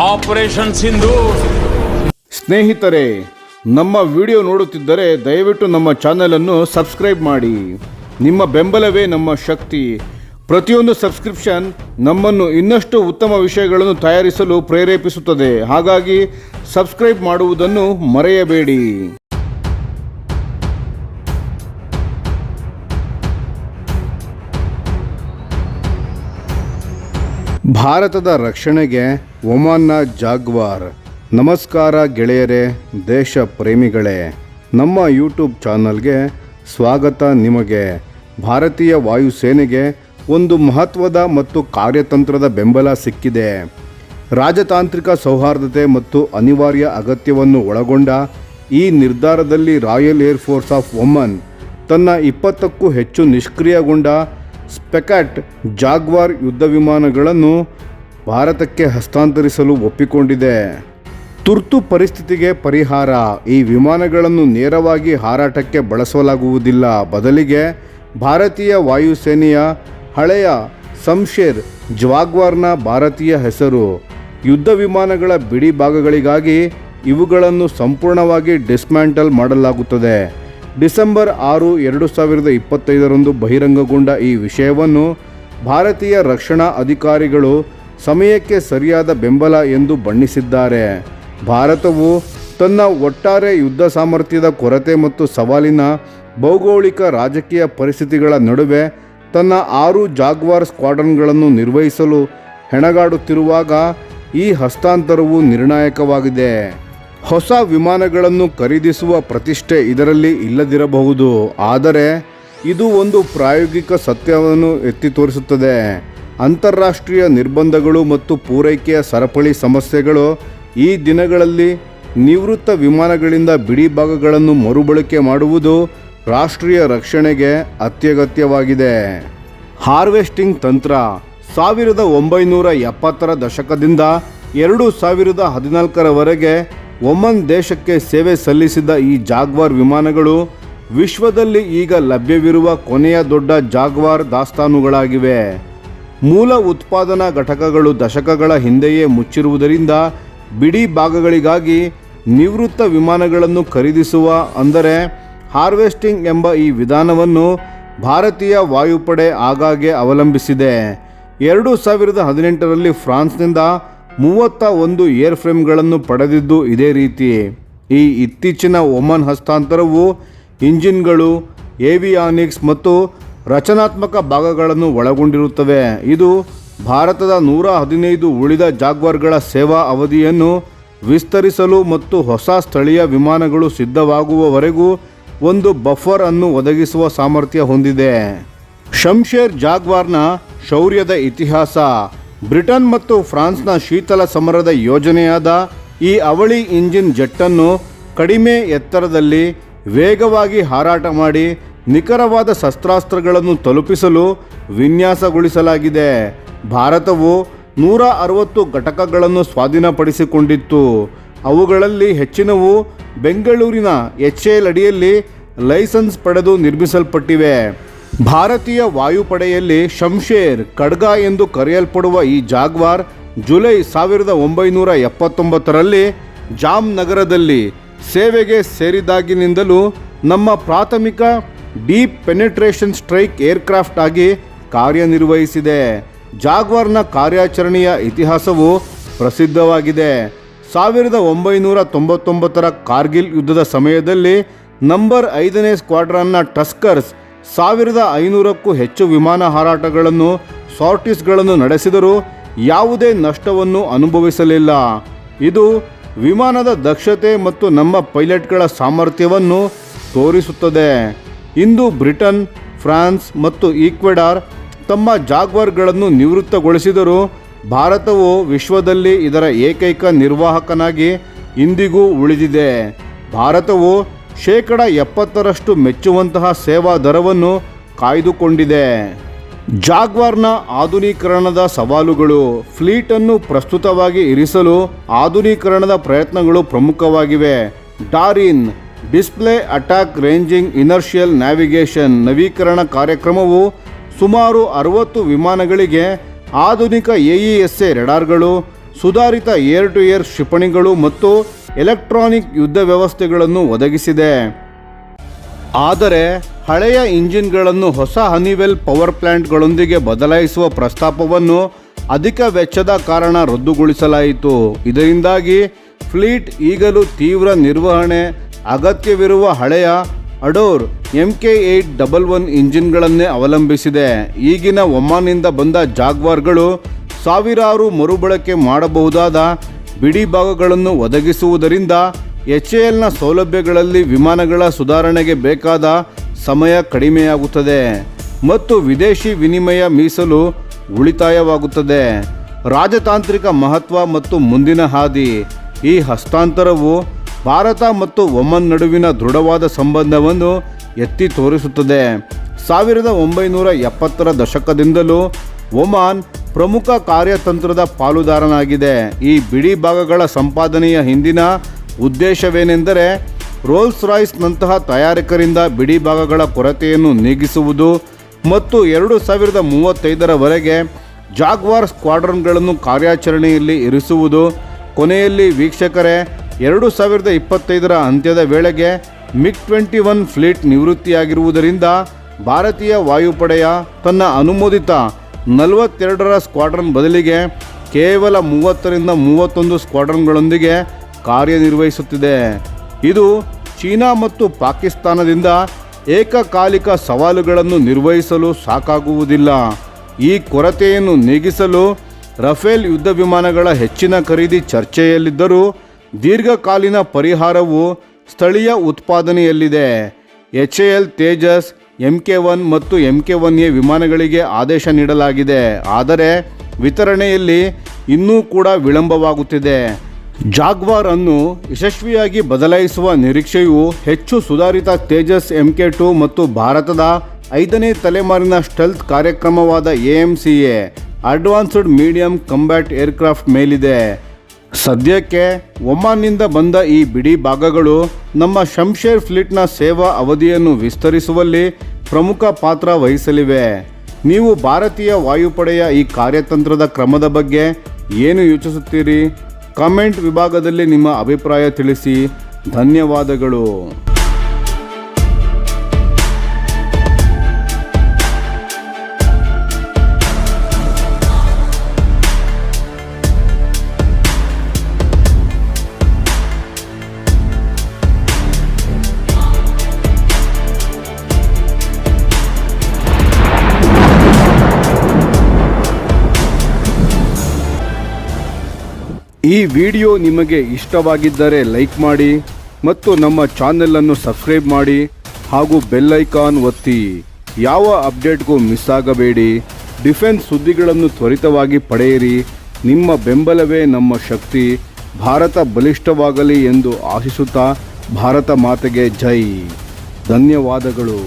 Operation Sindoor. ಸ್ನೇಹಿತರೆ, ನಮ್ಮ video ನೋಡುತ್ತಿದ್ದರೆ ದಯವಿಟ್ಟು ನಮ್ಮ ಚಾನೆಲ್ ಅನ್ನು ಸಬ್ಸ್ಕ್ರೈಬ್ ಮಾಡಿ. ನಿಮ್ಮ ಬೆಂಬಲವೇ ನಮ್ಮ ಶಕ್ತಿ. ಪ್ರತಿಯೊಂದು ಸಬ್ಸ್ಕ್ರಿಪ್ಷನ್ ನಮ್ಮನ್ನು ಇನ್ನಷ್ಟು ಉತ್ತಮ ವಿಷಯಗಳನ್ನು ತಯಾರಿಸಲು ಪ್ರೇರೇಪಿಸುತ್ತದೆ. ಹಾಗಾಗಿ ಸಬ್ಸ್ಕ್ರೈಬ್ ಮಾಡುವುದನ್ನು ಮರೆಯಬೇಡಿ. ಭಾರತದ ರಕ್ಷಣೆಗೆ ಒಮಾನ್ನ ಜಾಗ್ವಾರ್. ನಮಸ್ಕಾರ ಗೆಳೆಯರೇ, ದೇಶ ಪ್ರೇಮಿಗಳೇ, ನಮ್ಮ ಯೂಟ್ಯೂಬ್ ಚಾನಲ್ಗೆ ಸ್ವಾಗತ. ನಿಮಗೆ ಭಾರತೀಯ ವಾಯುಸೇನೆಗೆ ಒಂದು ಮಹತ್ವದ ಮತ್ತು ಕಾರ್ಯತಂತ್ರದ ಬೆಂಬಲ ಸಿಕ್ಕಿದೆ. ರಾಜತಾಂತ್ರಿಕ ಸೌಹಾರ್ದತೆ ಮತ್ತು ಅನಿವಾರ್ಯ ಅಗತ್ಯವನ್ನು ಒಳಗೊಂಡ ಈ ನಿರ್ಧಾರದಲ್ಲಿ royal air force of Oman ತನ್ನ 20ಕ್ಕೂ ಹೆಚ್ಚು ನಿಷ್ಕ್ರಿಯಗೊಂಡ ಸ್ಪೆಕಾಟ್ ಜಾಗ್ವಾರ್ ಯುದ್ಧ ವಿಮಾನಗಳನ್ನು ಭಾರತಕ್ಕೆ ಹಸ್ತಾಂತರಿಸಲು ಒಪ್ಪಿಕೊಂಡಿದೆ. ತುರ್ತು ಪರಿಸ್ಥಿತಿಗೆ ಪರಿಹಾರ: ಈ ವಿಮಾನಗಳನ್ನು ನೇರವಾಗಿ ಹಾರಾಟಕ್ಕೆ ಬಳಸಲಾಗುವುದಿಲ್ಲ. ಬದಲಿಗೆ ಭಾರತೀಯ ವಾಯುಸೇನೆಯ ಹಳೆಯ ಶಮ್ಶೇರ್ ಜಾಗ್ವಾರ್ನ ಭಾರತೀಯ ಹೆಸರು. ಯುದ್ಧ ವಿಮಾನಗಳ ಬಿಡಿ ಭಾಗಗಳಿಗಾಗಿ ಇವುಗಳನ್ನು ಸಂಪೂರ್ಣವಾಗಿ ಡಿಸ್ಮ್ಯಾಂಟಲ್ ಮಾಡಲಾಗುತ್ತದೆ. ಡಿಸೆಂಬರ್ 6, 2025 ಬಹಿರಂಗಗೊಂಡ ಈ ವಿಷಯವನ್ನು ಭಾರತೀಯ ರಕ್ಷಣಾ ಅಧಿಕಾರಿಗಳು ಸಮಯಕ್ಕೆ ಸರಿಯಾದ ಬೆಂಬಲ ಎಂದು ಬಣ್ಣಿಸಿದ್ದಾರೆ. ಭಾರತವು ತನ್ನ ಒಟ್ಟಾರೆ ಯುದ್ಧ ಸಾಮರ್ಥ್ಯದ ಕೊರತೆ ಮತ್ತು ಸವಾಲಿನ ಭೌಗೋಳಿಕ ರಾಜಕೀಯ ಪರಿಸ್ಥಿತಿಗಳ ನಡುವೆ ತನ್ನ 6 ಜಾಗ್ವಾರ್ ಸ್ಕ್ವಾಡ್ರನ್ಗಳನ್ನು ನಿರ್ವಹಿಸಲು ಹೆಣಗಾಡುತ್ತಿರುವಾಗ ಈ ಹಸ್ತಾಂತರವು ನಿರ್ಣಾಯಕವಾಗಿದೆ. ಹೊಸ ವಿಮಾನಗಳನ್ನು ಖರೀದಿಸುವ ಪ್ರತಿಷ್ಠೆ ಇದರಲ್ಲಿ ಇಲ್ಲದಿರಬಹುದು, ಆದರೆ ಇದು ಒಂದು ಪ್ರಾಯೋಗಿಕ ಸತ್ಯವನ್ನು ಎತ್ತಿ ತೋರಿಸುತ್ತದೆ. ಅಂತಾರಾಷ್ಟ್ರೀಯ ನಿರ್ಬಂಧಗಳು ಮತ್ತು ಪೂರೈಕೆಯ ಸರಪಳಿ ಸಮಸ್ಯೆಗಳು ಈ ದಿನಗಳಲ್ಲಿ ನಿವೃತ್ತ ವಿಮಾನಗಳಿಂದ ಬಿಡಿ ಭಾಗಗಳನ್ನು ಮರುಬಳಕೆ ಮಾಡುವುದು ರಾಷ್ಟ್ರೀಯ ರಕ್ಷಣೆಗೆ ಅತ್ಯಗತ್ಯವಾಗಿದೆ. ಹಾರ್ವೆಸ್ಟಿಂಗ್ ತಂತ್ರ: 1970ರ ದಶಕದಿಂದ 2014ರವರೆಗೆ ಒಮನ್ ದೇಶಕ್ಕೆ ಸೇವೆ ಸಲ್ಲಿಸಿದ ಈ ಜಾಗ್ವಾರ್ ವಿಮಾನಗಳು ವಿಶ್ವದಲ್ಲಿ ಈಗ ಲಭ್ಯವಿರುವ ಕೊನೆಯ ದೊಡ್ಡ ಜಾಗ್ವಾರ್ ದಾಸ್ತಾನುಗಳಾಗಿವೆ. ಮೂಲ ಉತ್ಪಾದನಾ ಘಟಕಗಳು ದಶಕಗಳ ಹಿಂದೆಯೇ ಮುಚ್ಚಿರುವುದರಿಂದ ಬಿಡಿ ಭಾಗಗಳಿಗಾಗಿ ನಿವೃತ್ತ ವಿಮಾನಗಳನ್ನು ಖರೀದಿಸುವ, ಅಂದರೆ ಹಾರ್ವೆಸ್ಟಿಂಗ್ ಎಂಬ ಈ ವಿಧಾನವನ್ನು ಭಾರತೀಯ ವಾಯುಪಡೆ ಆಗಾಗ್ಗೆ ಅವಲಂಬಿಸಿದೆ. 2018ರಲ್ಲಿ ಫ್ರಾನ್ಸ್ನಿಂದ 31 ಏರ್ಫ್ರೇಮ್ಗಳನ್ನು ಪಡೆದಿದ್ದು ಇದೇ ರೀತಿ. ಈ ಇತ್ತೀಚಿನ ಒಮನ್ ಹಸ್ತಾಂತರವು ಇಂಜಿನ್ಗಳು, ಏವಿಯಾನಿಕ್ಸ್ ಮತ್ತು ರಚನಾತ್ಮಕ ಭಾಗಗಳನ್ನು ಒಳಗೊಂಡಿರುತ್ತವೆ. ಇದು ಭಾರತದ 115 ಉಳಿದ ಜಾಗ್ವಾರ್ಗಳ ಸೇವಾ ಅವಧಿಯನ್ನು ವಿಸ್ತರಿಸಲು ಮತ್ತು ಹೊಸ ಸ್ಥಳೀಯ ವಿಮಾನಗಳು ಸಿದ್ಧವಾಗುವವರೆಗೂ ಒಂದು ಬಫರ್ ಅನ್ನು ಒದಗಿಸುವ ಸಾಮರ್ಥ್ಯ ಹೊಂದಿದೆ. ಶಮ್ಶೇರ್ ಜಾಗ್ವಾರ್ನ ಶೌರ್ಯದ ಇತಿಹಾಸ: ಬ್ರಿಟನ್ ಮತ್ತು ಫ್ರಾನ್ಸ್ನ ಶೀತಲ ಸಮರದ ಯೋಜನೆಯಾದ ಈ ಅವಳಿ ಇಂಜಿನ್ ಜೆಟ್ಟನ್ನು ಕಡಿಮೆ ಎತ್ತರದಲ್ಲಿ ವೇಗವಾಗಿ ಹಾರಾಟ ಮಾಡಿ ನಿಖರವಾದ ಶಸ್ತ್ರಾಸ್ತ್ರಗಳನ್ನು ತಲುಪಿಸಲು ವಿನ್ಯಾಸಗೊಳಿಸಲಾಗಿದೆ. ಭಾರತವು 160 ಘಟಕಗಳನ್ನು ಸ್ವಾಧೀನಪಡಿಸಿಕೊಂಡಿತ್ತು. ಅವುಗಳಲ್ಲಿ ಹೆಚ್ಚಿನವು ಬೆಂಗಳೂರಿನ HAL ಅಡಿಯಲ್ಲಿ ಲೈಸೆನ್ಸ್ ಪಡೆದು ನಿರ್ಮಿಸಲ್ಪಟ್ಟಿವೆ. ಭಾರತೀಯ ವಾಯುಪಡೆಯಲ್ಲಿ ಶಮ್ಶೇರ್ ಖಡ್ಗ ಎಂದು ಕರೆಯಲ್ಪಡುವ ಈ ಜಾಗ್ವಾರ್ ಜುಲೈ 1979ರಲ್ಲಿ ಜಾಮ್ನಗರದಲ್ಲಿ ಸೇವೆಗೆ ಸೇರಿದಾಗಿನಿಂದಲೂ ನಮ್ಮ ಪ್ರಾಥಮಿಕ ಡೀಪ್ ಪೆನೆಟ್ರೇಷನ್ ಸ್ಟ್ರೈಕ್ ಏರ್ಕ್ರಾಫ್ಟ್ ಆಗಿ ಕಾರ್ಯನಿರ್ವಹಿಸಿದೆ. ಜಾಗ್ವಾರ್ನ ಕಾರ್ಯಾಚರಣೆಯ ಇತಿಹಾಸವು ಪ್ರಸಿದ್ಧವಾಗಿದೆ. 1999ರ ಕಾರ್ಗಿಲ್ ಯುದ್ಧದ ಸಮಯದಲ್ಲಿ ನಂಬರ್ 5ನೇ ಸ್ಕ್ವಾಡ್ರನ್ನ ಟಸ್ಕರ್ಸ್ 1500ಕ್ಕೂ ಹೆಚ್ಚು ವಿಮಾನ ಹಾರಾಟಗಳನ್ನು, ಸಾರ್ಟೀಸ್ಗಳನ್ನು ನಡೆಸಿದರೂ ಯಾವುದೇ ನಷ್ಟವನ್ನು ಅನುಭವಿಸಲಿಲ್ಲ. ಇದು ವಿಮಾನದ ದಕ್ಷತೆ ಮತ್ತು ನಮ್ಮ ಪೈಲಟ್ಗಳ ಸಾಮರ್ಥ್ಯವನ್ನು ತೋರಿಸುತ್ತದೆ. ಇಂದು ಬ್ರಿಟನ್, ಫ್ರಾನ್ಸ್ ಮತ್ತು ಈಕ್ವೆಡಾರ್ ತಮ್ಮ ಜಾಗ್ವಾರ್ಗಳನ್ನು ನಿವೃತ್ತಗೊಳಿಸಿದರೂ ಭಾರತವು ವಿಶ್ವದಲ್ಲಿ ಇದರ ಏಕೈಕ ನಿರ್ವಾಹಕನಾಗಿ ಇಂದಿಗೂ ಉಳಿದಿದೆ. ಭಾರತವು 70% ಮೆಚ್ಚುವಂತಹ ಸೇವಾ ದರವನ್ನು ಕಾಯ್ದುಕೊಂಡಿದೆ. ಜಾಗ್ವಾರ್ನ ಆಧುನೀಕರಣದ ಸವಾಲುಗಳು: ಫ್ಲೀಟನ್ನು ಪ್ರಸ್ತುತವಾಗಿ ಇರಿಸಲು ಆಧುನೀಕರಣದ ಪ್ರಯತ್ನಗಳು ಪ್ರಮುಖವಾಗಿವೆ. ಡಾರಿನ್ ಡಿಸ್ಪ್ಲೇ ಅಟ್ಯಾಕ್ ರೇಂಜಿಂಗ್ ಇನರ್ಷಿಯಲ್ ನ್ಯಾವಿಗೇಷನ್ ನವೀಕರಣ ಕಾರ್ಯಕ್ರಮವು ಸುಮಾರು 60 ವಿಮಾನಗಳಿಗೆ ಆಧುನಿಕ AESA ರೆಡಾರ್ಗಳು, ಸುಧಾರಿತ ಏರ್ ಟು ಏರ್ ಕ್ಷಿಪಣಿಗಳು ಮತ್ತು ಎಲೆಕ್ಟ್ರಾನಿಕ್ ಯುದ್ಧ ವ್ಯವಸ್ಥೆಗಳನ್ನು ಒದಗಿಸಿದೆ. ಆದರೆ ಹಳೆಯ ಇಂಜಿನ್ಗಳನ್ನು ಹೊಸ ಹನಿವೆಲ್ ಪವರ್ ಪ್ಲಾಂಟ್ಗಳೊಂದಿಗೆ ಬದಲಾಯಿಸುವ ಪ್ರಸ್ತಾಪವನ್ನು ಅಧಿಕ ವೆಚ್ಚದ ಕಾರಣ ರದ್ದುಗೊಳಿಸಲಾಯಿತು. ಇದರಿಂದಾಗಿ ಫ್ಲೀಟ್ ಈಗಲೂ ತೀವ್ರ ನಿರ್ವಹಣೆ ಅಗತ್ಯವಿರುವ ಹಳೆಯ ಅಡೋರ್ MK811 ಇಂಜಿನ್ಗಳನ್ನೇ ಅವಲಂಬಿಸಿದೆ. ಈಗಿನ ಒಮಾನ್ನಿಂದ ಬಂದ ಜಾಗ್ವಾರ್ಗಳು ಸಾವಿರಾರು ಮರುಬಳಕೆ ಮಾಡಬಹುದಾದ ಬಿಡಿ ಭಾಗಗಳನ್ನು ಒದಗಿಸುವುದರಿಂದ HALನ ಸೌಲಭ್ಯಗಳಲ್ಲಿ ವಿಮಾನಗಳ ಸುಧಾರಣೆಗೆ ಬೇಕಾದ ಸಮಯ ಕಡಿಮೆಯಾಗುತ್ತದೆ ಮತ್ತು ವಿದೇಶಿ ವಿನಿಮಯ ಮೀಸಲು ಉಳಿತಾಯವಾಗುತ್ತದೆ. ರಾಜತಾಂತ್ರಿಕ ಮಹತ್ವ ಮತ್ತು ಮುಂದಿನ ಹಾದಿ. ಈ ಹಸ್ತಾಂತರವು ಭಾರತ ಮತ್ತು ಒಮನ್ ನಡುವಿನ ದೃಢವಾದ ಸಂಬಂಧವನ್ನು ಎತ್ತಿ ತೋರಿಸುತ್ತದೆ. 1970ರ ದಶಕದಿಂದಲೂ ಒಮಾನ್ ಪ್ರಮುಖ ಕಾರ್ಯತಂತ್ರದ ಪಾಲುದಾರನಾಗಿದೆ. ಈ ಬಿಡಿ ಭಾಗಗಳ ಸಂಪಾದನೆಯ ಹಿಂದಿನ ಉದ್ದೇಶವೇನೆಂದರೆ ರೋಲ್ಸ್ ರಾಯ್ಸ್ನಂತಹ ತಯಾರಕರಿಂದ ಬಿಡಿ ಭಾಗಗಳ ಕೊರತೆಯನ್ನು ನೀಗಿಸುವುದು ಮತ್ತು 2035ರವರೆಗೆ ಜಾಗ್ವಾರ್ ಸ್ಕ್ವಾಡ್ರನ್ಗಳನ್ನು ಕಾರ್ಯಾಚರಣೆಯಲ್ಲಿ ಇರಿಸುವುದು. ಕೊನೆಯಲ್ಲಿ ವೀಕ್ಷಕರೇ, 2025ರ ಅಂತ್ಯದ ವೇಳೆಗೆ MiG-21 ಫ್ಲೀಟ್ ನಿವೃತ್ತಿಯಾಗಿರುವುದರಿಂದ ಭಾರತೀಯ ವಾಯುಪಡೆಯ ತನ್ನ ಅನುಮೋದಿತ 42ರ ಸ್ಕ್ವಾಡ್ರನ್ ಬದಲಿಗೆ ಕೇವಲ 30ರಿಂದ 31 ಸ್ಕ್ವಾಡ್ರನ್ಗಳೊಂದಿಗೆ ಕಾರ್ಯನಿರ್ವಹಿಸುತ್ತಿದೆ. ಇದು ಚೀನಾ ಮತ್ತು ಪಾಕಿಸ್ತಾನದಿಂದ ಏಕಕಾಲಿಕ ಸವಾಲುಗಳನ್ನು ನಿರ್ವಹಿಸಲು ಸಾಕಾಗುವುದಿಲ್ಲ. ಈ ಕೊರತೆಯನ್ನು ನೀಗಿಸಲು ರಫೇಲ್ ಯುದ್ಧ ವಿಮಾನಗಳ ಹೆಚ್ಚಿನ ಖರೀದಿ ಚರ್ಚೆಯಲ್ಲಿದ್ದರೂ ದೀರ್ಘಕಾಲೀನ ಪರಿಹಾರವು ಸ್ಥಳೀಯ ಉತ್ಪಾದನೆಯಲ್ಲಿದೆ. HAL ತೇಜಸ್, MK1 ಮತ್ತು MK1A ವಿಮಾನಗಳಿಗೆ ಆದೇಶ ನೀಡಲಾಗಿದೆ, ಆದರೆ ವಿತರಣೆಯಲ್ಲಿ ಇನ್ನೂ ಕೂಡ ವಿಳಂಬವಾಗುತ್ತಿದೆ. ಜಾಗ್ವಾರ್ ಅನ್ನು ಯಶಸ್ವಿಯಾಗಿ ಬದಲಾಯಿಸುವ ನಿರೀಕ್ಷೆಯು ಹೆಚ್ಚು ಸುಧಾರಿತ ತೇಜಸ್ MK2 ಮತ್ತು ಭಾರತದ 5ನೇ ತಲೆಮಾರಿನ ಸ್ಟೆಲ್ತ್ ಕಾರ್ಯಕ್ರಮವಾದ AMCA advanced medium combat aircraft ಮೇಲಿದೆ. ಸದ್ಯಕ್ಕೆ ಒಮಾನ್ನಿಂದ ಬಂದ ಈ ಬಿಡಿ ಭಾಗಗಳು ನಮ್ಮ ಶಮ್ಶೇರ್ ಫ್ಲೀಟ್ನ ಸೇವಾ ಅವಧಿಯನ್ನು ವಿಸ್ತರಿಸುವಲ್ಲಿ ಪ್ರಮುಖ ಪಾತ್ರ ವಹಿಸಲಿವೆ. ನೀವು ಭಾರತೀಯ ವಾಯುಪಡೆಯ ಈ ಕಾರ್ಯತಂತ್ರದ ಕ್ರಮದ ಬಗ್ಗೆ ಏನು ಯೋಚಿಸುತ್ತೀರಿ? ಕಾಮೆಂಟ್ ವಿಭಾಗದಲ್ಲಿ ನಿಮ್ಮ ಅಭಿಪ್ರಾಯ ತಿಳಿಸಿ. ಧನ್ಯವಾದಗಳು. ಈ ವಿಡಿಯೋ ನಿಮಗೆ ಇಷ್ಟವಾಗಿದ್ದರೆ ಲೈಕ್ ಮಾಡಿ ಮತ್ತು ನಮ್ಮ ಚಾನೆಲನ್ನು ಸಬ್ಸ್ಕ್ರೈಬ್ ಮಾಡಿ ಹಾಗೂ ಬೆಲ್ ಐಕಾನ್ ಒತ್ತಿ. ಯಾವ ಅಪ್ಡೇಟ್ಗೂ ಮಿಸ್ ಆಗಬೇಡಿ. ಡಿಫೆನ್ಸ್ ಸುದ್ದಿಗಳನ್ನು ತ್ವರಿತವಾಗಿ ಪಡೆಯಿರಿ. ನಿಮ್ಮ ಬೆಂಬಲವೇ ನಮ್ಮ ಶಕ್ತಿ. ಭಾರತ ಬಲಿಷ್ಠವಾಗಲಿ ಎಂದು ಆಶಿಸುತ್ತಾ ಭಾರತ ಮಾತೆಗೆ ಜೈ. ಧನ್ಯವಾದಗಳು.